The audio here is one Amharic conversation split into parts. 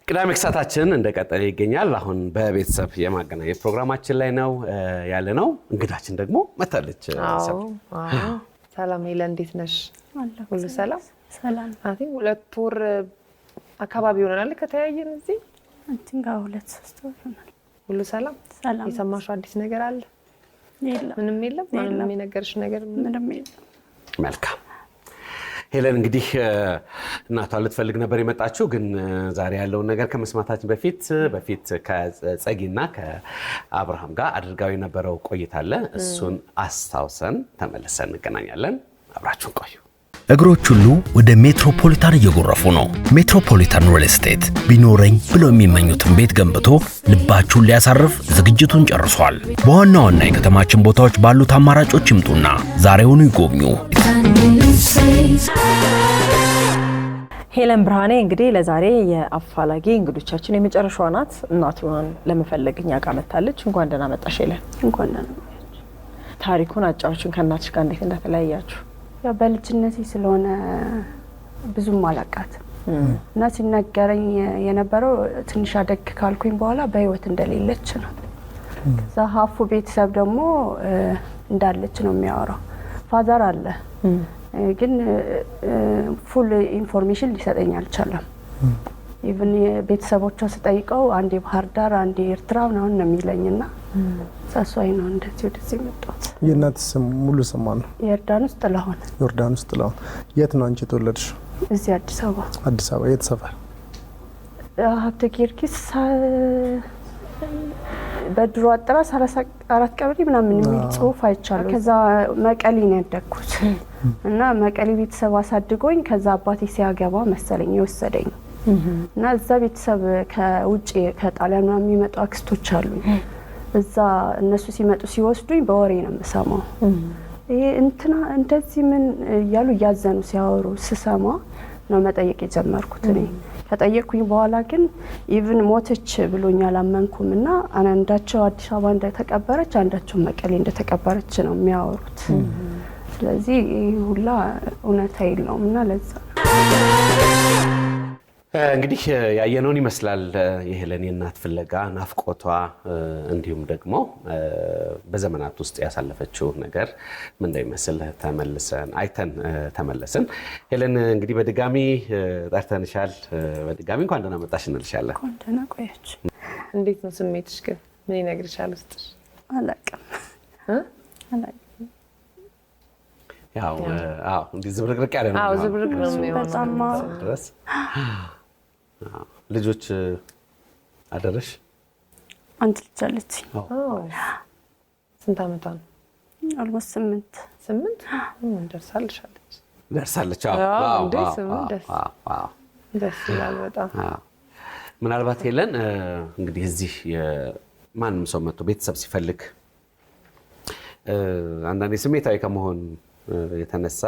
ቅዳሜ ክሳታችን እንደቀጠለ ይገኛል። አሁን በቤተሰብ የማገናኘት ፕሮግራማችን ላይ ነው ያለነው። እንግዳችን ደግሞ መጣለች። ሰላም ሄለን፣ እንዴት ነሽ? ሁሉ ሰላም? ሰላም። አቲ ሁለት ወር አካባቢ ሆነናል ከተያየን እዚህ አንቺንጋ 2-3 ወር ሆነናል። ሁሉ ሰላም? ሰላም። የሰማሽው አዲስ ነገር አለ? የለም። ምንም የለም? ምንም የነገርሽ ነገር ምንም የለም። መልካም ሄለን፣ እንግዲህ እናቷ ልትፈልግ ነበር የመጣችው፣ ግን ዛሬ ያለውን ነገር ከመስማታችን በፊት ከጸጊና ከአብርሃም ጋር አድርጋው የነበረው ቆይታ አለ። እሱን አስታውሰን ተመልሰን እንገናኛለን። አብራችሁን ቆዩ። እግሮች ሁሉ ወደ ሜትሮፖሊታን እየጎረፉ ነው። ሜትሮፖሊታን ሪል ስቴት ቢኖረኝ ብለው የሚመኙትን ቤት ገንብቶ ልባችሁን ሊያሳርፍ ዝግጅቱን ጨርሷል። በዋና ዋና የከተማችን ቦታዎች ባሉት አማራጮች ይምጡና ዛሬውኑ ይጎብኙ። ሄለን ብርሃኔ እንግዲህ ለዛሬ የአፋላጊ እንግዶቻችን የመጨረሻዋ ናት። እናቷን ለመፈለግ እኛ ጋር መጣለች። እንኳን ደህና መጣሽ ሄለን። እንኳን ደህና መጣሽ። ታሪኩን አጫዎችን ከእናትሽ ጋር እንዴት እንደተለያያችሁ? ያው በልጅነቴ ስለሆነ ብዙም አላቃት እና ሲነገረኝ የነበረው ትንሽ አደግ ካልኩኝ በኋላ በህይወት እንደሌለች ነው። ከዛ ሀፉ ቤተሰብ ደግሞ እንዳለች ነው የሚያወራው። ፋዘር አለ ግን ፉል ኢንፎርሜሽን ሊሰጠኝ አልቻለም። ኢቭን ቤተሰቦቿ ስጠይቀው አንዴ ባህር ዳር አንዴ ኤርትራ ነው የሚለኝና ሳሷይ ነው እንደዚህ ወደዚህ መጣሁት። የእናት ስም ሙሉ ስም ነው? ዮርዳኖስ ጥላሁን። ዮርዳኖስ ጥላሁን። የት ነው አንቺ ተወለድሽ? እዚህ አዲስ አበባ። አዲስ አበባ የት ሰፈር? ሀብተ ጊዮርጊስ በድሮ አጠራ 34 ቀበሌ ምናምን የሚል ጽሁፍ አይቻለሁ። ከዛ መቀሌ ነው ያደግኩት እና መቀሌ ቤተሰብ አሳድጎኝ ከዛ አባቴ ሲያገባ መሰለኝ የወሰደኝ እና እዛ ቤተሰብ ከውጪ ከጣሊያን የሚመጡ አክስቶች አሉ። እዛ እነሱ ሲመጡ ሲወስዱኝ በወሬ ነው የምሰማው። ይሄ እንትና እንደዚህ ምን እያሉ እያዘኑ ሲያወሩ ስሰማ ነው መጠየቅ የጀመርኩት። እኔ ከጠየቅኩኝ በኋላ ግን ኢቭን ሞተች ብሎኝ አላመንኩም እና አንዳቸው አዲስ አበባ እንደተቀበረች አንዳቸው መቀሌ እንደተቀበረች ነው የሚያወሩት። ስለዚህ ሁላ እውነት አይደለም እና ለዛ እንግዲህ ያየነውን ይመስላል የሄለን የእናት ፍለጋ ናፍቆቷ፣ እንዲሁም ደግሞ በዘመናት ውስጥ ያሳለፈችው ነገር ምን እንደሚመስል አይተን ተመለስን። ሄለን እንግዲህ በድጋሚ ጠርተንሻል። በድጋሚ እንኳን ደህና መጣሽ እንልሻለን። እንኳን ደህና ቆያችሁ። እንዴት ነው ስሜትሽ ግን? ምን ይነግርሻል ውስጥሽ? አላውቅም። ያው እንዲህ ዝብርቅርቅ ያለ ነው። ዝብርቅርቅ ነው የሚሆነው ድረስ ልጆች አደረሽ? አንድ ልጅ አለች። ስንት አመቷ ነው? ኦልሞስት 8 ደርሳለች። ደስ ይላል በጣም። ምናልባት ሄለን እንግዲህ እዚህ ማንም ሰው መጥቶ ቤተሰብ ሲፈልግ አንዳንዴ ስሜታዊ ከመሆን የተነሳ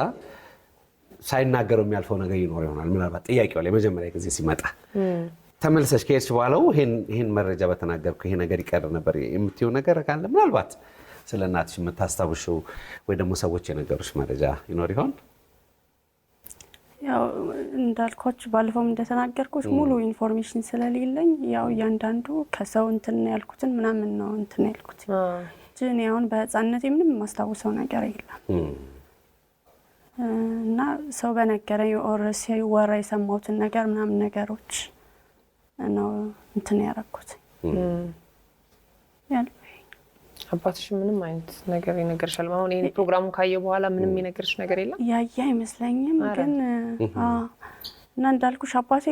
ሳይናገረው የሚያልፈው ነገር ይኖር ይሆናል። ምናልባት ጥያቄው ላይ መጀመሪያ ጊዜ ሲመጣ ተመልሰሽ ከሄድሽ በኋላው ይሄን መረጃ በተናገርኩ ይሄ ነገር ይቀር ነበር የምትይው ነገር ካለ ምናልባት ስለ እናትሽ የምታስታውሽው ወይ ደግሞ ሰዎች የነገሩሽ መረጃ ይኖር ይሆን? ያው እንዳልኳችሁ ባለፈውም እንደተናገርኩት ሙሉ ኢንፎርሜሽን ስለሌለኝ ያው እያንዳንዱ ከሰው እንትን ያልኩትን ምናምን ነው እንትን ያልኩት እንጂ አሁን በህፃንነቴ ምንም የማስታውሰው ነገር የለም። እና ሰው በነገረኝ ኦርሲ ወራ የሰማሁትን ነገር ምናምን ነገሮች ነው እንትን ያደረኩት። አባትሽ ምንም አይነት ነገር ይነገርሻል? አሁን ይሄን ፕሮግራሙን ካየ በኋላ ምንም ይነገርሽ ነገር የለም? ያያ አይመስለኝም ግን እና እንዳልኩሽ አባቴ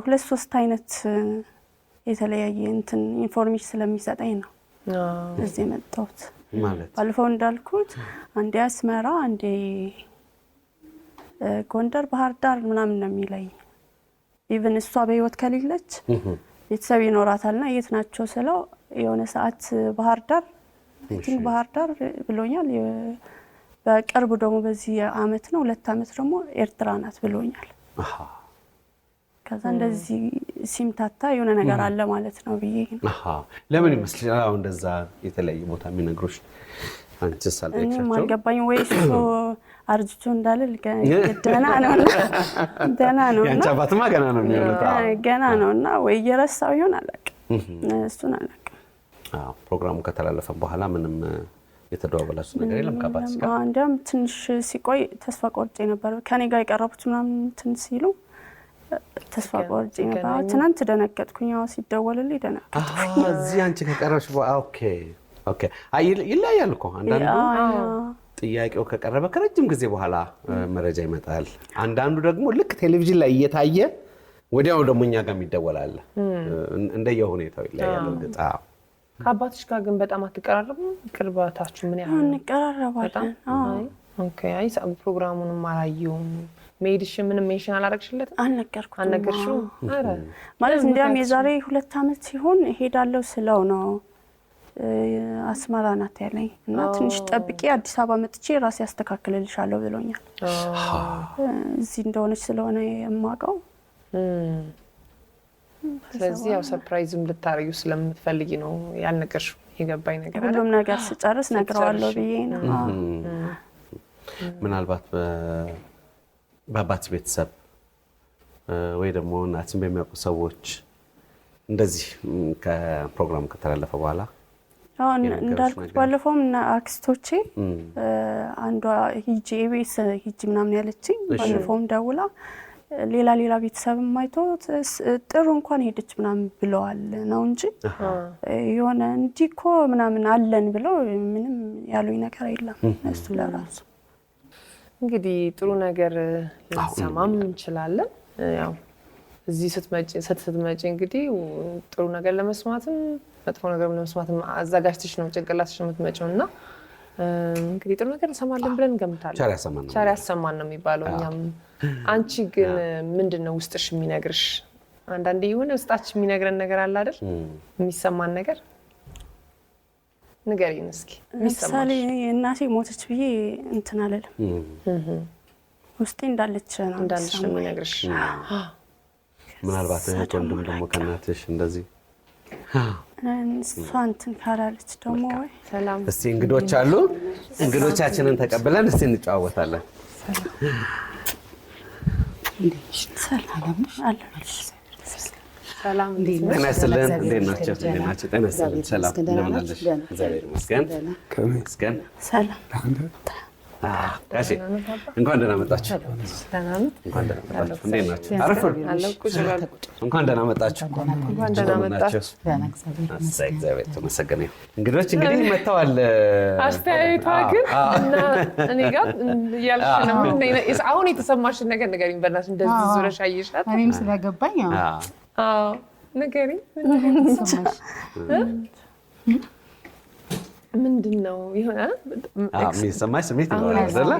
2-3 አይነት የተለያየ እንትን ኢንፎርሜሽን ስለሚሰጠኝ ነው እዚህ የመጣሁት። ማለት ባለፈው እንዳልኩት አንዴ አስመራ አንዴ ጎንደር ባህር ዳር ምናምን ነው የሚለኝ። ኢቭን እሷ በህይወት ከሌለች ቤተሰብ ይኖራታልና የት ናቸው ስለው የሆነ ሰዓት ባህር ዳር ብሎኛል። በቅርቡ ደግሞ በዚህ አመት ነው 2 አመት ደግሞ ኤርትራ ናት ብሎኛል። ከዛ እንደዚህ ሲምታታ የሆነ ነገር አለ ማለት ነው ብዬ ለምን ይመስልሻል አሁን እንደዛ የተለያየ ቦታ የሚነግሩሽ? አንቺስ አልጠየቅሻቸው? እኔም አልገባኝም። ወይ እሱ አርጅቶ እንዳልል ደህና ነውና ያንቺ አባትማ ገና ነው የሚሆነው። ገና ነውና ወይ እየረሳው ይሆን አላውቅም። እሱን አላውቅም። ፕሮግራሙ ከተላለፈ በኋላ ምንም የተደዋወላችሁ ነገር የለም ከአባትሽ ጋር? እንዲያውም ትንሽ ሲቆይ ተስፋ ቆርጬ ነበር። ከኔ ጋር የቀረቡት ምናምን እንትን ሲሉ ተስፋ ቆርጬ ነበር። ትናንት ደነገጥኩኝ። ሲደወልልኝ ደነገጥኩኝ። እዚህ አንቺ ከቀረብሽ በኋላ ኦኬ ይለያያል እኮ አንዳንዱ ጥያቄው ከቀረበ ከረጅም ጊዜ በኋላ መረጃ ይመጣል። አንዳንዱ ደግሞ ልክ ቴሌቪዥን ላይ እየታየ ወዲያው ደግሞ እኛ ጋር ይደወላል። እንደየሁኔታው ይለያያል። እርግጥ ከአባትሽ ጋር ግን በጣም አትቀራረቡም? ቅርበታችሁ ምን ያህል? እንቀራረባለን። ኦኬ። አይ ፕሮግራሙንም አላየሁም። ሜዲሽ ምንም ሜንሽን አላረግሽለትም? አልነገርሽውም? አረ ማለት እንዲያውም የዛሬ 2 ዓመት ሲሆን ሄዳለሁ ስለው ነው አስመራ ናት ያለኝ እና ትንሽ ጠብቄ አዲስ አበባ መጥቼ ራሴ ያስተካክልልሻለሁ ብሎኛል። እዚህ እንደሆነች ስለሆነ የማውቀው። ስለዚህ ያው ሰርፕራይዝም ልታረዩ ስለምትፈልጊ ነው ያልነገርሽው። የገባኝ ነገር አይደል? ሁሉም ነገር ስጨርስ ነግረዋለሁ ብዬ ነው። ምናልባት በአባትሽ ቤተሰብ ወይ ደግሞ እናትሽን በሚያውቁ ሰዎች እንደዚህ ከፕሮግራሙ ከተላለፈ በኋላ እንዳልኩት ባለፈውም እና አክስቶቼ አንዷ ሂጂ ኤቤስ ሂጂ ምናምን ያለችኝ ባለፈውም ደውላ ሌላ ቤተሰብም አይቶ ጥሩ እንኳን ሄደች ምናምን ብለዋል ነው እንጂ የሆነ እንዲህ እኮ ምናምን አለን ብለው ምንም ያሉኝ ነገር የለም። እሱ ለራሱ እንግዲህ ጥሩ ነገር ልንሰማም እንችላለን። ያው እዚህ ስትመጪ እንግዲህ ጥሩ ነገር ለመስማትም መጥፎ ነገር ለመስማትም አዘጋጅተሽ ነው ጭንቅላትሽ የምትመጪውና እንግዲህ ጥሩ ነገር እንሰማለን ብለን እንገምታለን። ቻሪ ያሰማን ነው የሚባለው። እኛም አንቺ ግን ምንድነው ውስጥሽ የሚነግርሽ? አንዳንዴ የሆነ ውስጣችን የሚነግረን ነገር አለ አይደል? የሚሰማን ነገር ንገሪን እስኪ። ምሳሌ እናቴ ሞተች ብዬ እንትን አለለም ውስጤ እንዳለች ነው የሚነግርሽ። ምናልባት እህት ወንድም ደግሞ ከእናትሽ እንደዚህ እሷ እንትን ካላለች ደግሞ ወይ ሰላም። እስቲ እንግዶች አሉ፣ እንግዶቻችንን ተቀብለን እስቲ እንጨዋወታለን። ሰላም ጤና ይስጥልን። እንዴት ናቸው? ጤና ይስጥልን። ሰላም እንደምን አለሽ? እግዚአብሔር ይመስገን። ይመስገን። ሰላም ጋሼ እንኳን ደህና መጣችሁ። እንኳን ደህና መጣችሁ። እንዴት ናችሁ? አረፈዱ። እንኳን ደህና መጣችሁ። እንኳን ደህና መጣችሁ። እግዚአብሔር ተመሰገነ ይሁን። እንግዶች እንግዲህ መጥተዋል። አስተያየቷ ግን እና እኔ ጋር እያልሽ ነው። አሁን የተሰማሽን ነገር ንገሪኝ በእናትሽ። እንደዚህ ዙረሽ አየሻት? እኔም ስለገባኝ አዎ ንገሪኝ። ምንድነው የሆነ የሚሰማሽ ስሜት ይኖራል አይደለ?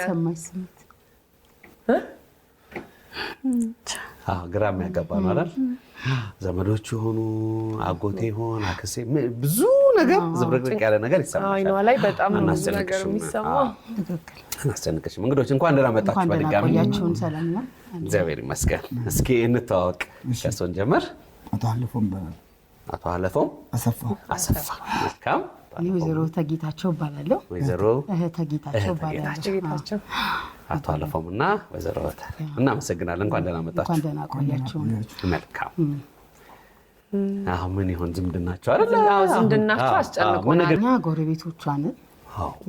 ሰማሽ ስሜት ግራ የሚያጋባ ነው አይደል? ዘመዶቹ ሆኑ አጎቴ ሆን አክሴ ብዙ ነገር ዝብርቅርቅ ያለ ነገር ይሰማሻል። አይኗ ላይ በጣም ብዙ ነገር የሚሰማው። አናስጨንቅሽም። እንግዶች እንኳን ደህና መጣችሁ በድጋሚ። ቆያችሁን። ሰላም ነው? እግዚአብሔር ይመስገን። እስኪ እንተዋወቅ። ከእርስዎን ጀምር። አቶ አለፎም አሰፋ። መልካም። ወይዘሮ ተጌታቸው እባላለሁ። ወይዘሮ ተጌታቸው እባላለሁ። አቶ አለፎም እና ወይዘሮ እናመሰግናለን። እንኳን ደህና መጣችሁ። እንኳን ደህና ቆያችሁ። መልካም። አሁን ምን ይሆን ዝምድናቸው አይደል? አዎ ዝምድናቸው አስጨንቆናል። እኛ ጎረቤቶቿ ነን።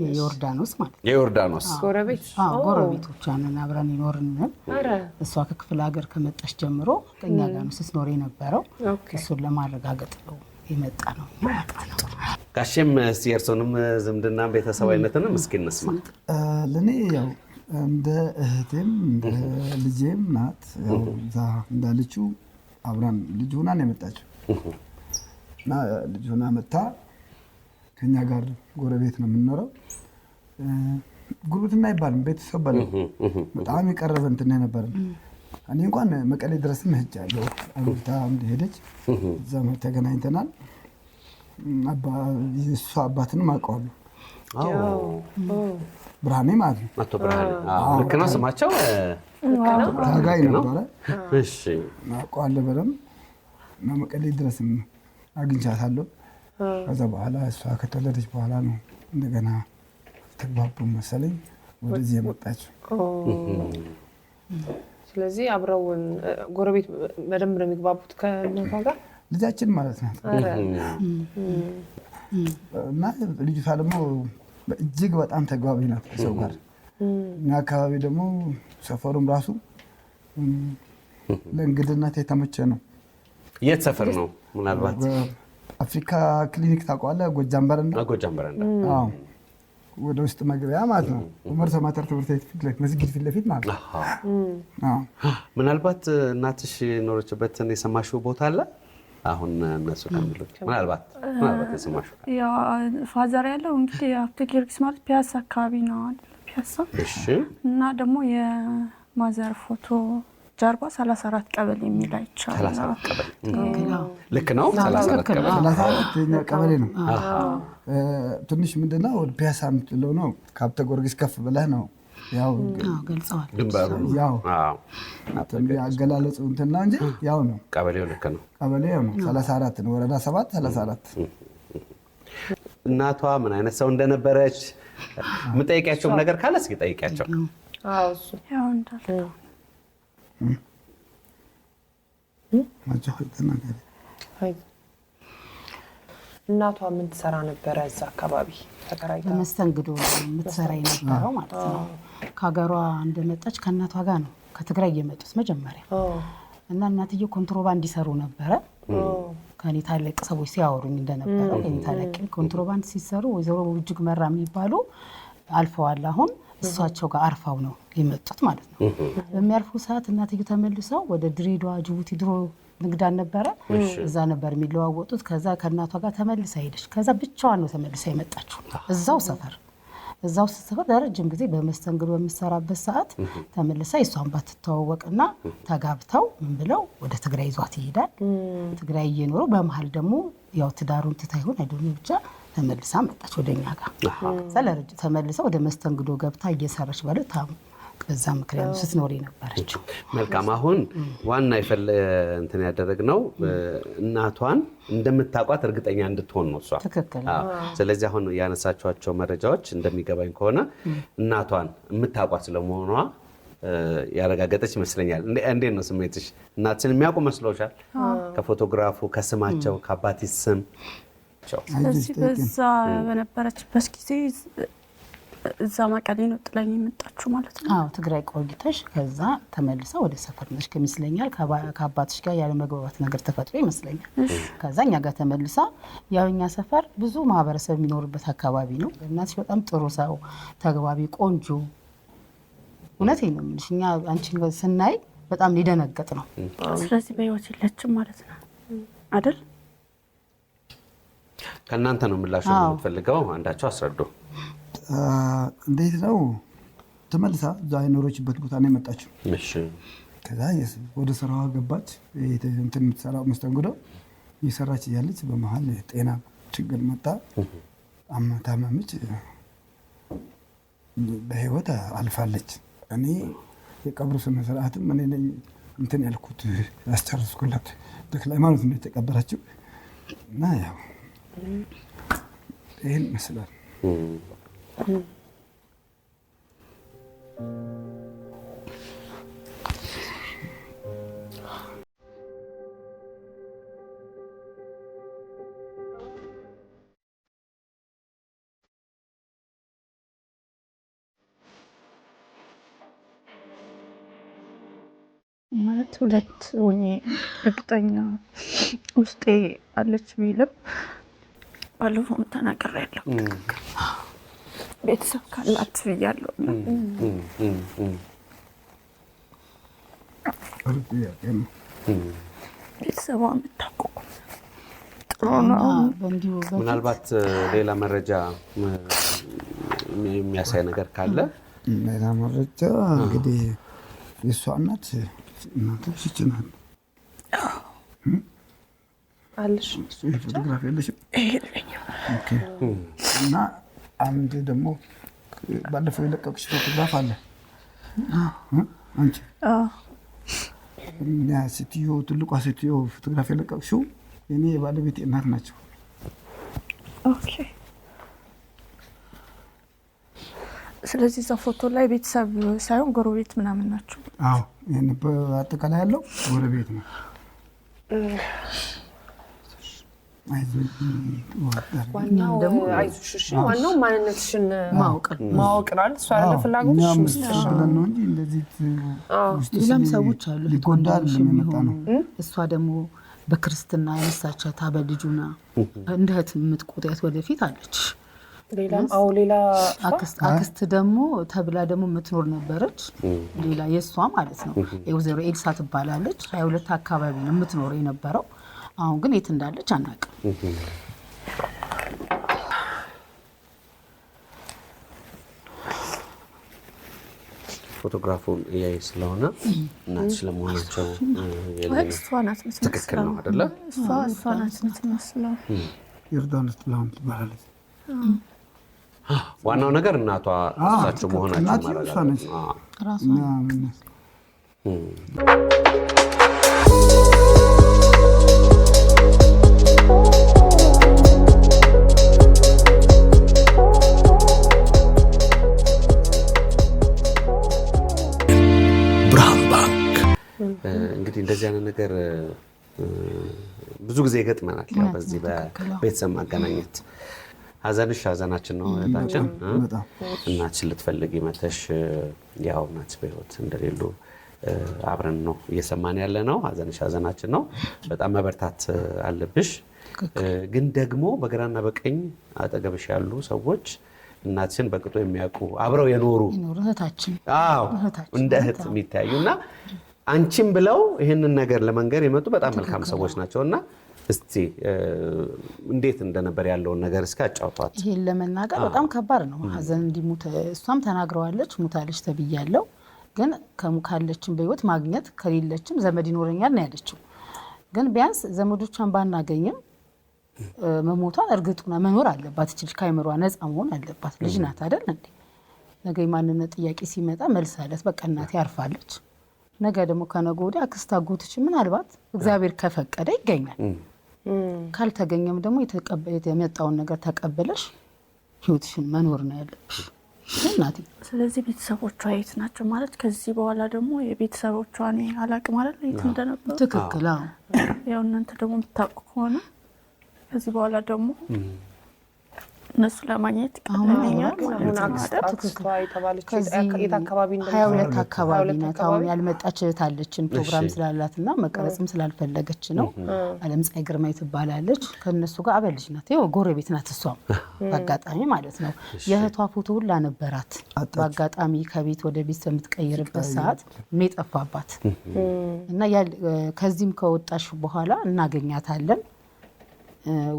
የዮርዳኖስ ማለት የዮርዳኖስ ጎረቤት ጎረቤቶቿ ነን። አብረን ይኖርን ነን። እሷ ከክፍለ ሀገር ከመጣች ጀምሮ ከኛ ጋር ነው ስትኖር የነበረው። እሱን ለማረጋገጥ ነው የመጣ ነው። ጋሼም እስቲ የእርስዎንም ዝምድና ቤተሰባዊነትንም እስኪ እንስማ። ለእኔ ያው እንደ እህቴም እንደ ልጄም ናት። ያው እዛ እንዳለችው አብራን ልጅ ሆና ነው የመጣችው እና ልጅ ሆና መታ ከኛ ጋር ጎረቤት ነው የምንኖረው። ጉርብትና አይባልም ቤተሰብ ባለ በጣም የቀረበ እንትን ነበረ። እኔ እንኳን መቀሌ ድረስም ሄጃለሁ። አብርታ እንደሄደች እዛም ተገናኝተናል። እሷ አባትንም አውቀዋለሁ። ብርሃኔ ማለት ነው። አቶ ብርሃኔ ልክ ነው ስማቸው። ታጋይ ነበረ። እሺ አውቀዋለሁ በደምብ እና መቀሌ ድረስም አግኝቻታለሁ። ከዛ በኋላ እሷ ከተወለደች በኋላ ነው እንደገና ተግባቡ መሰለኝ ወደዚህ የመጣችው። ስለዚህ አብረውን ጎረቤት በደንብ ነው የሚግባቡት ከእናቷ ጋር ልጃችን ማለት ነው። እና ልጅቷ ደግሞ እጅግ በጣም ተግባቢ ናት ከሰው ጋር። እኛ አካባቢ ደግሞ ሰፈሩም ራሱ ለእንግድነት የተመቸ ነው። የት ሰፈር ነው? ምናልባት አፍሪካ ክሊኒክ ታውቀዋለህ? ጎጃም በረንዳ። ጎጃም በረንዳ ወደ ውስጥ መግቢያ ማለት ነው። ኡመር ሰማተር ትምህርት ቤት ፊት ለፊት መስጊድ ፊት ለፊት ማለት ነው። ምናልባት እናትሽ የኖረችበትን የሰማሽው ቦታ አለ? አሁን እነሱ ከሚሉት ምናልባት የሰማሽው ፋዘር ያለው እንግዲህ አፍቶ ጊዮርጊስ ማለት ፒያሳ አካባቢ ነው አይደል? ፒያሳ። እና ደግሞ የማዘር ፎቶ ጀርባ 34 ቀበሌ የሚል አይቻልም። 34 ቀበሌ ልክ ነው። 34 ቀበሌ ነው። ትንሽ ምንድነው ወደ ፒያሳ የምትለው ነው። ከአብተ ጊዮርጊስ ከፍ ብለህ ነው። ያው ገልጸዋል። ያው አገላለጹ እንትን ነው እንጂ ያው ነው። ቀበሌው ልክ ነው። ቀበሌው ነው 34 ነው። ወረዳ 7 34። እናቷ ምን አይነት ሰው እንደነበረች የምጠይቂያቸውም ነገር ካለ እስኪ ጠይቂያቸው። አዎ እሱ ያው እንዳለ እናቷ ምን ትሰራ ነበረ? እዛ አካባቢ ተከራይታ በመስተንግዶ የምትሰራ የነበረው ማለት ነው። ከሀገሯ እንደመጣች ከእናቷ ጋር ነው ከትግራይ የመጡት መጀመሪያ እና እናትየው ኮንትሮባንድ ይሰሩ ነበረ። ከኔ ታላቅ ሰዎች ሲያወሩኝ እንደነበረው ከኔ ታላቅ ኮንትሮባንድ ሲሰሩ ወይዘሮ እጅግ መራ የሚባሉ አልፈዋል። አሁን እሷቸው ጋር አርፋው ነው የመጡት ማለት ነው። በሚያርፉ ሰዓት እናትየው ተመልሰው ወደ ድሬዳዋ ጅቡቲ ድሮ ንግድ አልነበረ እዛ ነበር የሚለዋወጡት። ከዛ ከእናቷ ጋር ተመልሳ ሄደች። ከዛ ብቻዋን ነው ተመልሳ የመጣችው እዛው ሰፈር ለረጅም ጊዜ በመስተንግዶ በምትሰራበት ሰዓት ተመልሳ የሷን ባትተዋወቅና ተጋብተው ምን ብለው ወደ ትግራይ ይዟት ይሄዳል። ትግራይ እየኖሩ በመሀል ደግሞ ያው ትዳሩን ትታ ይሆን አይደለም ብቻ ተመልሳ መጣች ወደኛ ጋር። ተመልሳ ወደ መስተንግዶ ገብታ እየሰራች ባለ በዛ ምክንያት ስትኖር የነበረችው። መልካም። አሁን ዋና እንትን ያደረግነው እናቷን እንደምታውቋት እርግጠኛ እንድትሆን ነው እሷ። ትክክል። ስለዚህ አሁን ያነሳቿቸው መረጃዎች እንደሚገባኝ ከሆነ እናቷን የምታውቋት ስለመሆኗ ያረጋገጠች ይመስለኛል። እንዴት ነው ስሜትሽ? እናትሽን የሚያውቁ መስሎሻል? ከፎቶግራፉ፣ ከስማቸው፣ ከአባትሽ ስም? ስለዚህ በዛ በነበረችበት ጊዜ እዛ መቀሌ ነው ጥላኝ የመጣችሁ ማለት ነው? አዎ ትግራይ ቆይተሽ ከዛ ተመልሳ ወደ ሰፈር ነሽ ከሚስለኛል። ከአባትሽ ጋር ያለ መግባባት ነገር ተፈጥሮ ይመስለኛል። ከዛ እኛ ጋር ተመልሳ ያው እኛ ሰፈር ብዙ ማህበረሰብ የሚኖርበት አካባቢ ነው። እናትሽ በጣም ጥሩ ሰው፣ ተግባቢ፣ ቆንጆ። እውነቴን ነው የምልሽ። እኛ አንቺን ስናይ በጣም ሊደነገጥ ነው። ስለዚህ በህይወት የለችም ማለት ነው አይደል? ከእናንተ ነው ምላሹ የምትፈልገው። አንዳቸው አስረዱ። እንዴት ነው ተመልሳ እዛ የኖረችበት ቦታ ነው የመጣችው። ከዛ ወደ ስራዋ ገባች። እንትን የምትሰራው መስተንግዶ እየሰራች እያለች በመሀል ጤና ችግር መጣ። ታመመች፣ በህይወት አልፋለች። እኔ የቀብሩ ስነ ስርዓትም እኔ ነኝ እንትን ያልኩት ያስጨረስኩላት። ተክለ ሃይማኖት ነው የተቀበረችው እና ያው ይህን ይመስላል። ማለት ሁለት ሆኜ እርግጠኛ ውስጤ አለች ቢልም ባለፈውም ተናግሬያለሁ። ቤተሰብ ካላት ብያለሁ። ቤተሰቧ የምታውቀው ጥሩ ነው። ምናልባት ሌላ መረጃ የሚያሳይ ነገር ካለ ሌላ መረጃ እንግዲህ የእሷ እናት እናቶች ይችላል አለሽ ፎቶግራፍ የለሽም? እና አንድ ደግሞ ባለፈው የለቀቅሽ ፎቶግራፍ አለ አንቺ ያ ሴትዮ ትልቋ ሴትዮ ፎቶግራፍ የለቀቅሽው የኔ የባለቤት እናት ናቸው። ኦኬ። ስለዚህ እዛ ፎቶ ላይ ቤተሰብ ሳይሆን ጎረቤት ምናምን ናቸው። አዎ ይሄን በአጠቃላይ ያለው ጎረቤት ነው። ዋናው ደግሞ አይዞሽ ዋናው ማንነትሽን ማወቅ ነው። እሷ ያለ ፍላጎትሽ ነው እንጂ እንደዚህ ሌላም ሰዎች አሉ ሊጎዳል የሚሆኑ እሷ ደግሞ በክርስትና ያነሳቻት አበልጁና እንደ እህት የምትቆጥያት ወደፊት አለች። ሌላ አክስት ደግሞ ተብላ ደግሞ የምትኖር ነበረች። ሌላ የእሷ ማለት ነው ወይዘሮ ኤልሳ ትባላለች። 22 አካባቢ ነው የምትኖር የነበረው። አሁን ግን የት እንዳለች አናውቅም። ፎቶግራፉን እያየ ስለሆነ እናትሽ ለመሆናቸው እሷ ናት ትክክል ነው አይደለ? እሷ ናት የምትመስለው። ዮርዳኖስ ጥላሁን ትባላለች። ዋናው ነገር እናቷ እሳቸው መሆናቸው ማረጋገጥ ነው። እንግዲህ እንደዚህ አይነት ነገር ብዙ ጊዜ ይገጥመናል። ያው በዚህ በቤተሰብ ማገናኘት ሀዘንሽ ሀዘናችን ነው እህታችን። እናትሽን ልትፈልጊ መተሽ ያው እናትሽ በህይወት እንደሌሉ አብረን ነው እየሰማን ያለ ነው። ሀዘንሽ ሀዘናችን ነው። በጣም መበርታት አለብሽ። ግን ደግሞ በግራና በቀኝ አጠገብሽ ያሉ ሰዎች እናትሽን በቅጡ የሚያውቁ አብረው የኖሩ እህታችን እንደ እህት የሚታዩና አንቺም ብለው ይህንን ነገር ለመንገር የመጡ በጣም መልካም ሰዎች ናቸውና እስቲ እንዴት እንደነበር ያለውን ነገር እስከ አጫውቷት። ይሄን ለመናገር በጣም ከባድ ነው። ሀዘን እንዲሞት እሷም ተናግረዋለች። ሙታለች ተብያለሁ፣ ግን ካለችም በህይወት ማግኘት ከሌለችም ዘመድ ይኖረኛል ነው ያለችው። ግን ቢያንስ ዘመዶቿን ባናገኝም መሞቷን እርግጡና መኖር አለባት። እቺ ልጅ ከአይምሯ ነፃ መሆን አለባት። ልጅ ናት አይደል እንዴ? ነገ የማንነት ጥያቄ ሲመጣ መልስ አለት። በቃ እናቴ አርፋለች። ነገ ደግሞ ከነገ ወዲያ አክስት አጎትሽ ምናልባት እግዚአብሔር ከፈቀደ ይገኛል። ካልተገኘም ደግሞ የመጣውን ነገር ተቀበለሽ ህይወትሽን መኖር ነው ያለብሽ እናቴ። ስለዚህ ቤተሰቦቿ የት ናቸው ማለት ከዚህ በኋላ ደግሞ የቤተሰቦቿን አላቅም ማለት የት እንደነበሩ ትክክል። ያው እናንተ ደግሞ የምታውቁ ከሆነ ከዚህ በኋላ ደግሞ እነሱ ለማግኘት ቀለኛል ማለት አካባቢ 22 አካባቢ ናት። አሁን ያልመጣች እህት አለችን ፕሮግራም ስላላትና መቀረጽም ስላልፈለገች ነው። አለምፀሐይ ግርማ ትባላለች። ከነሱ ጋር አበልጅ ናት። ይኸው ጎረቤት ናት። እሷም በአጋጣሚ ማለት ነው የእህቷ ፎቶ ሁላ ነበራት። በአጋጣሚ ከቤት ወደ ቤት በምትቀይርበት ሰዓት ነው የጠፋባት እና ከዚህም ከወጣሽ በኋላ እናገኛታለን።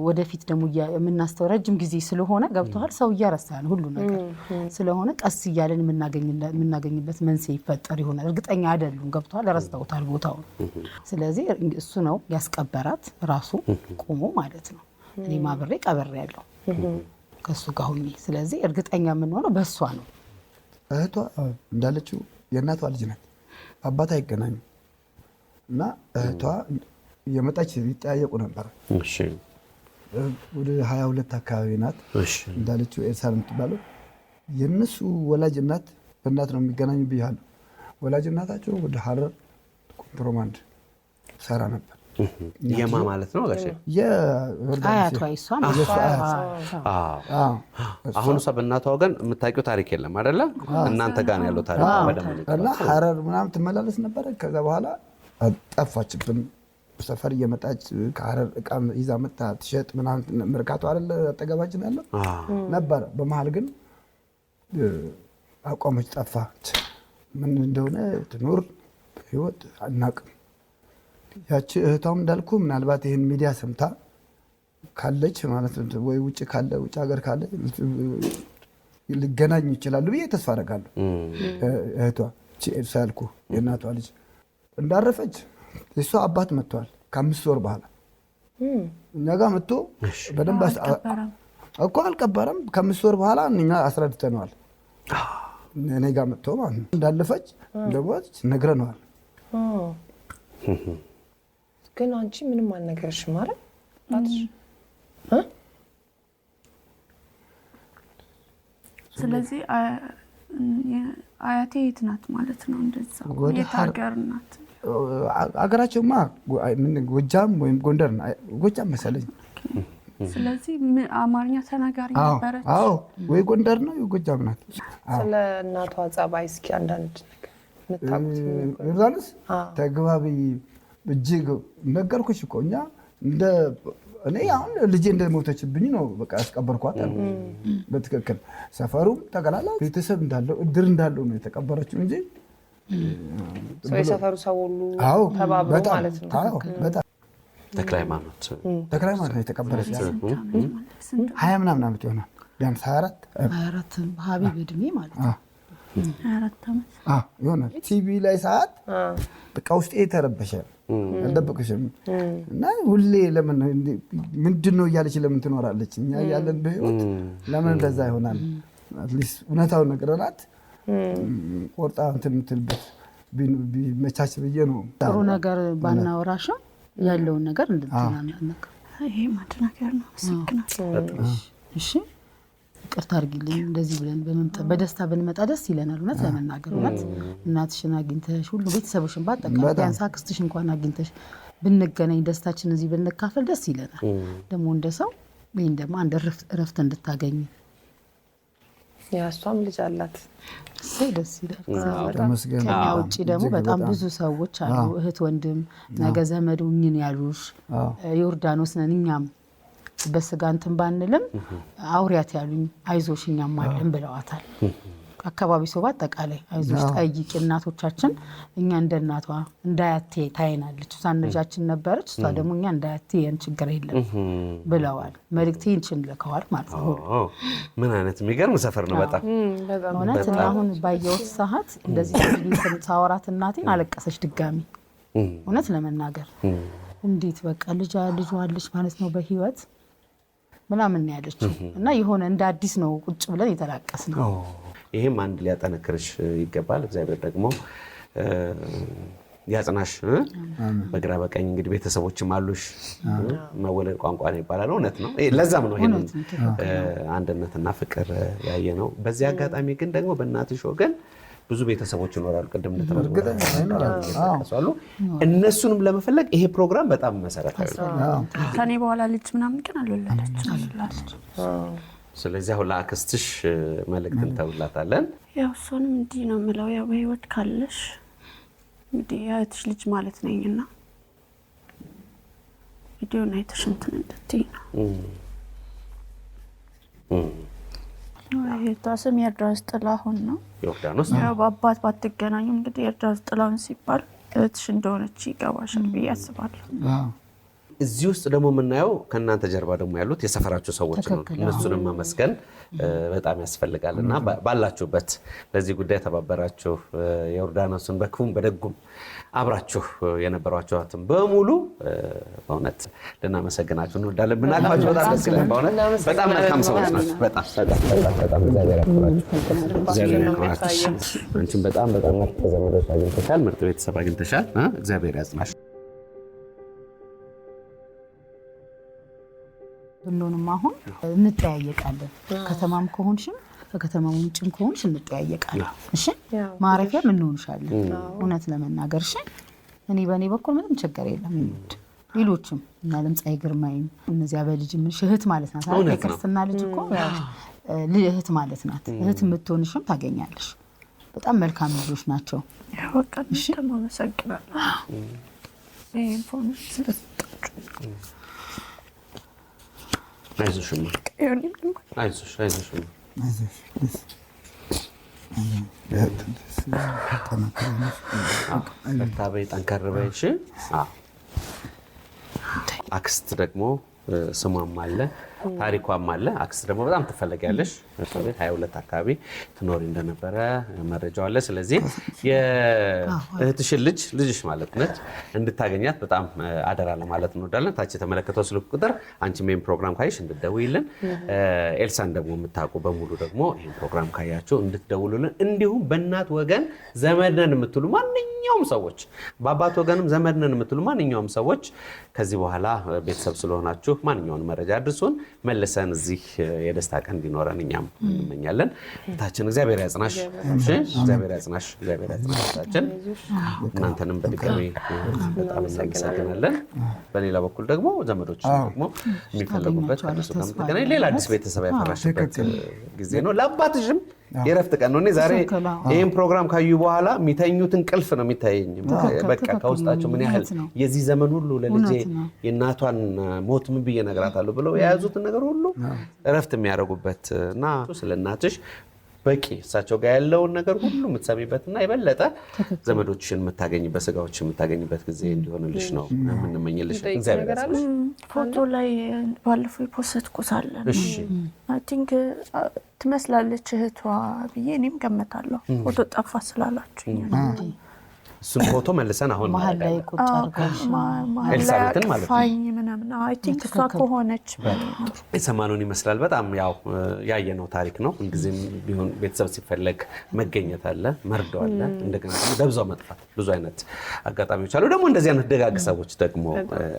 ወደፊት ደግሞ የምናስተው ረጅም ጊዜ ስለሆነ ገብቷል። ሰው እያረሳን ሁሉ ነገር ስለሆነ ቀስ እያለን የምናገኝበት መንስኤ ይፈጠር ይሆናል። እርግጠኛ አይደሉም። ገብቷል። ረስተውታል ቦታውን። ስለዚህ እሱ ነው ያስቀበራት ራሱ ቆሞ ማለት ነው። እኔ ማብሬ ቀበሬ ያለው ከሱ ጋር ሆኜ። ስለዚህ እርግጠኛ የምንሆነው በእሷ ነው። እህቷ እንዳለችው የእናቷ ልጅ ናት። አባት አይገናኙም እና እህቷ የመጣች ይጠያየቁ ነበር። እሺ ወደ 22 አካባቢ ናት እንዳለችው ኤልሳ የምትባለው የነሱ ወላጅ እናት በእናት ነው የሚገናኙ ብያለሁ። ወላጅ እናታቸው ወደ ሐረር ኮንትሮባንድ ሰራ ነበር። የማ ማለት ነው ጋሼ? የአያቷ እሷ አሁን እሷ በእናቷ ወገን የምታውቂው ታሪክ የለም አይደለ? እናንተ ጋር ነው ያለው ታሪክ በደምብ እና ሐረር ምናምን ትመላለስ ነበረ። ከዛ በኋላ ጠፋችብን። ሰፈር እየመጣች ከሐረር እቃ ይዛ መጣ ትሸጥ ምናምን መርካቶ አይደለ አጠገባችን ያለው ነበር። በመሀል ግን አቋመች፣ ጠፋች። ምን እንደሆነ ትኑር ህይወት አናውቅም። ያቺ እህቷም እንዳልኩ ምናልባት ይህን ሚዲያ ሰምታ ካለች ማለት ወይ ውጭ ሀገር ካለ ሊገናኙ ይችላሉ ብዬ ተስፋ አደርጋለሁ። እህቷ ኤልሳ ያልኩ የእናቷ ልጅ እንዳረፈች እሷ አባት መጥቷል። ከ5 ወር በኋላ እኛ ጋር መጥቶ በደንብ እኮ አልቀበረም። ከ5 ወር በኋላ እኛ አስረድተነዋል። እኔ ጋር መጥቶ ማለት ነው እንዳለፈች እንደሞች ነግረነዋል። ግን አንቺ ምንም አልነገርሽም ማለት ስለዚህ አያቴ የት ናት ማለት ነው? እንደዛ የት ሀገር ናት? አገራቸውማ ጎጃም ወይም ጎንደር ጎጃም መሰለኝ። ስለዚህ አማርኛ ተናጋሪ ነበረች? አዎ ወይ ጎንደር ነው ጎጃም ናት። ስለ እናቷ ጸባይ እስኪ አንዳንድ ነገር የምታውቁት? ዮርዳኖስ ተግባቢ እጅግ ነገርኩሽ እኮ እኛ እንደ እኔ አሁን ልጄ እንደሞተችብኝ ነው በቃ ያስቀበርኳት አሉ። በትክክል ሰፈሩም ጠቅላላ ቤተሰብ እንዳለው እድር እንዳለው ነው የተቀበረችው እንጂ የሰፈሩ ሰው ሁሉ ተባብሮ ማለት ነው። በጣም ተክለ ሃይማኖት ነው የተቀበረች። 20 ምናምን ዓመት ይሆናል ቢያንስ 24 ሀቢብ እድሜ ማለት ነው። 24 ዓመት ይሆናል። ቲቪ ላይ ሰዓት በቃ ውስጤ የተረበሸ አልደበቅሽም እና ሁሌ ለምን ምንድን ነው እያለች ለምን ትኖራለች? እኛ እያለን በህይወት ለምን እንደዛ ይሆናል? አትሊስት እውነታውን ነግረናት ቆርጣ እንትን የምትልበት ቢመቻች ብዬ ነው። ጥሩ ነገር ባናወራሽም ያለውን ነገር እንድትናነቅ ይሄ ማድ ነገር ነው። አመሰግናለሁ። እሺ ይቅርታ አድርጊልኝ። እንደዚህ ብለን በደስታ ብንመጣ ደስ ይለናል። እውነት ለመናገር እውነት እናትሽን አግኝተሽ ሁሉ ቤተሰቦችን ባጠቃላይ ቢያንስ አክስትሽ እንኳን አግኝተሽ ብንገናኝ ደስታችን እዚህ ብንካፈል ደስ ይለናል። ደግሞ እንደ ሰው ይህን ደግሞ አንድ እረፍት እንድታገኝ ያሷም ልጅ አላት። ደስ ይላል። ከኛ ውጭ ደግሞ በጣም ብዙ ሰዎች አሉ፣ እህት ወንድም፣ ነገ ዘመድ ሁኝን ያሉሽ ዮርዳኖስ ነን እኛም በስጋ እንትን ባንልም አውሪያት ያሉኝ አይዞሽ እኛም አለን ብለዋታል። አካባቢ ሰው ባጠቃላይ አይዞሽ ጠይቂ፣ እናቶቻችን እኛ እንደ እናቷ እንዳያቴ ታይናለች። እሷን ልጃችን ነበረች፣ እሷ ደግሞ እኛ እንዳያቴ ያን ችግር የለም ብለዋል። መልእክቴን እንችልከዋል ማለት ነው። ምን አይነት የሚገርም ሰፈር ነው። በጣም እውነት አሁን ባየሁት ሰዓት እንደዚህ ሳወራት እናቴን አለቀሰች ድጋሚ። እውነት ለመናገር እንዴት በቃ ልጇ አለች ማለት ነው በህይወት ምናምን ያለችው እና የሆነ እንደ አዲስ ነው ቁጭ ብለን የተላቀስ ነው። ይሄም አንድ ሊያጠነክርሽ ይገባል። እግዚአብሔር ደግሞ ያጽናሽ። በግራ በቀኝ እንግዲህ ቤተሰቦችም አሉሽ። መወለድ ቋንቋ ነው ይባላል። እውነት ነው። ለዛም ነው ይሄንን አንድነትና ፍቅር ያየ ነው። በዚህ አጋጣሚ ግን ደግሞ በእናትሽ ወገን ብዙ ቤተሰቦች ይኖራሉ። ቅድም እንደተባሉ እነሱንም ለመፈለግ ይሄ ፕሮግራም በጣም መሰረታዊ ነው። ከኔ በኋላ ልጅ ምናምን ግን አልወለደችም። ስለዚህ አሁን ለአክስትሽ መልእክት እንተውላታለን። ያው እሷንም እንዲህ ነው የምለው፣ ያው በህይወት ካለሽ እንግዲህ የእህትሽ ልጅ ማለት ነኝና ቪዲዮን አይተሽ እንትን እንድትይ ነው። የእህቷ ስም የእርዳስ ጥላሁን ነው። ዮርዳኖስ ያው በአባት ባትገናኙም እንግዲህ የእርዳስ ጥላሁን ሲባል እህትሽ እንደሆነች ይገባሻል ብዬ አስባለሁ። እዚህ ውስጥ ደግሞ የምናየው ከእናንተ ጀርባ ደግሞ ያሉት የሰፈራችሁ ሰዎች ነው። እነሱንም ማመስገን በጣም ያስፈልጋል እና ባላችሁበት ለዚህ ጉዳይ ተባበራችሁ ዮርዳኖስን በክፉም በደጉም አብራችሁ የነበሯችኋትን በሙሉ በእውነት ልናመሰግናችሁ እንወዳለን። ብናቅፋችሁ በጣም ደስ ይላል። በእውነት በጣም መልካም ሰዎች ናችሁ። በጣም እግዚአብሔር ያክብራችሁ። አንቺም በጣም ምርጥ ዘመዶች አግኝተሻል፣ ምርጥ ቤተሰብ አግኝተሻል። እግዚአብሔር ያጽናሽ። ሁሉንም አሁን እንጠያየቃለን። ከተማም ከሆንሽም ከከተማው ውጭም ከሆንሽ እንጠያየቃለን። እሺ ማረፊያ ምን እንሆንሻለን? እውነት ለመናገር እሺ እኔ በእኔ በኩል ምንም ችግር የለም። ሌሎችም እና ለምጻይ ግርማይም እነዚያ በልጅ እህት ማለት ናት። የክርስትና ልጅ እኮ እህት ማለት ናት። እህት የምትሆንሽም ታገኛለሽ። በጣም መልካም ልጆች ናቸው። በቃ እሺ ተመሰግናለሁ። ኢንፎርሜሽን አይዞሽማ አይዞሽ በርታ በይ፣ ጠንከር በይ። እሺ አክስት ደግሞ ስሟም አለ ታሪኳም አለ። አክስት ደግሞ በጣም ትፈለጊያለሽ። 22 አካባቢ ትኖሪ እንደነበረ መረጃው አለ። ስለዚህ የእህትሽን ልጅሽ ማለት ነች እንድታገኛት በጣም አደራ ለማለት እንወዳለን። ታች የተመለከተው ስልክ ቁጥር አንቺ ሜን ፕሮግራም ካይሽ እንድትደውይልን፣ ኤልሳን ደግሞ የምታውቁ በሙሉ ደግሞ ይህን ፕሮግራም ካያችሁ እንድትደውሉልን፣ እንዲሁም በእናት ወገን ዘመድ ነን የምትሉ ማንኛውም ሰዎች፣ በአባት ወገንም ዘመድ ነን የምትሉ ማንኛውም ሰዎች ከዚህ በኋላ ቤተሰብ ስለሆናችሁ ማንኛውን መረጃ አድርሱን። መልሰን እዚህ የደስታ ቀን እንዲኖረን እኛም እንመኛለን። እህታችን እግዚአብሔር ያጽናሽ፣ እግዚአብሔር ያጽናሽ፣ እግዚአብሔር ያጽናሽ እህታችን። እናንተንም በድጋሚ በጣም እናመሰግናለን። በሌላ በኩል ደግሞ ዘመዶች ደግሞ የሚፈለጉበት ከነሱ ጋር የምትገናኝ ሌላ አዲስ ቤተሰብ ያፈራሽበት ጊዜ ነው። ለአባትሽም የረፍት ቀን ነው። እኔ ዛሬ ይህን ፕሮግራም ካዩ በኋላ የሚተኙትን ቅልፍ ነው የሚታየኝ። በቃ ከውስጣቸው ምን ያህል የዚህ ዘመን ሁሉ ለልጄ የእናቷን ሞት ምን ብዬ እነግራታለሁ ብለው የያዙትን ነገር ሁሉ እረፍት የሚያደርጉበት እና ስለ እናትሽ በቂ እሳቸው ጋር ያለውን ነገር ሁሉ የምትሰሚበትና የበለጠ ዘመዶችሽን የምታገኝበት ስጋዎችን የምታገኝበት ጊዜ እንዲሆንልሽ ነው የምንመኝልሽ። እግዚአብሔር ያጽናሽ። ፎቶ ላይ ባለፈው የፖስትኩት አለ። አይ ቲንክ ትመስላለች እህቷ ብዬ እኔም ገምታለሁ። ፎቶ ጠፋ ስላላችሁኝ ነው። እሱን ፎቶ መልሰን አሁን መሀል ላይ ቁጭ አድርገሽ ኤልሳቤጥን ማለት ነው ምናምን አይ ቲንክ እሷ ከሆነች የሰማነውን ይመስላል። በጣም ያው ያየነው ታሪክ ነው። ሁልጊዜም ቢሆን ቤተሰብ ሲፈለግ መገኘት አለ፣ መርዶ አለ፣ እንደገና ደግሞ ደብዛው መጥፋት ብዙ አይነት አጋጣሚዎች አሉ። ደግሞ እንደዚህ አይነት ደጋግ ሰዎች ደግሞ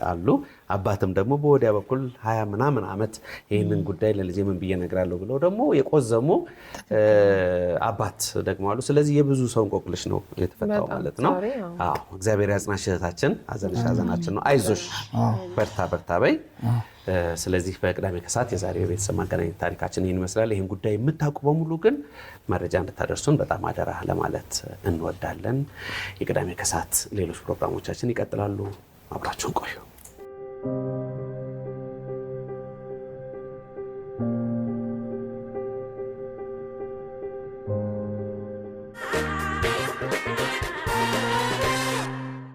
አሉ። አባትም ደግሞ በወዲያ በኩል 20 ምናምን ዓመት ይህንን ጉዳይ ለልጄ ምን ብዬ እነግራለሁ ብለው ደግሞ የቆዘሙ አባት ደግሞ አሉ። ስለዚህ የብዙ ሰው እንቆቅልሽ ነው የተፈታው ማለት ነው። እግዚአብሔር ያጽናሽ እህታችን። ሐዘንሽ ሐዘናችን ነው። አይዞሽ፣ በርታ በርታ በይ። ስለዚህ በቅዳሜ ከሰዓት የዛሬው የቤተሰብ ማገናኘት ታሪካችን ይህን ይመስላል። ይህን ጉዳይ የምታውቁ በሙሉ ግን መረጃ እንድታደርሱን በጣም አደራ ለማለት እንወዳለን። የቅዳሜ ከሰዓት ሌሎች ፕሮግራሞቻችን ይቀጥላሉ። አብራችሁን ቆዩ።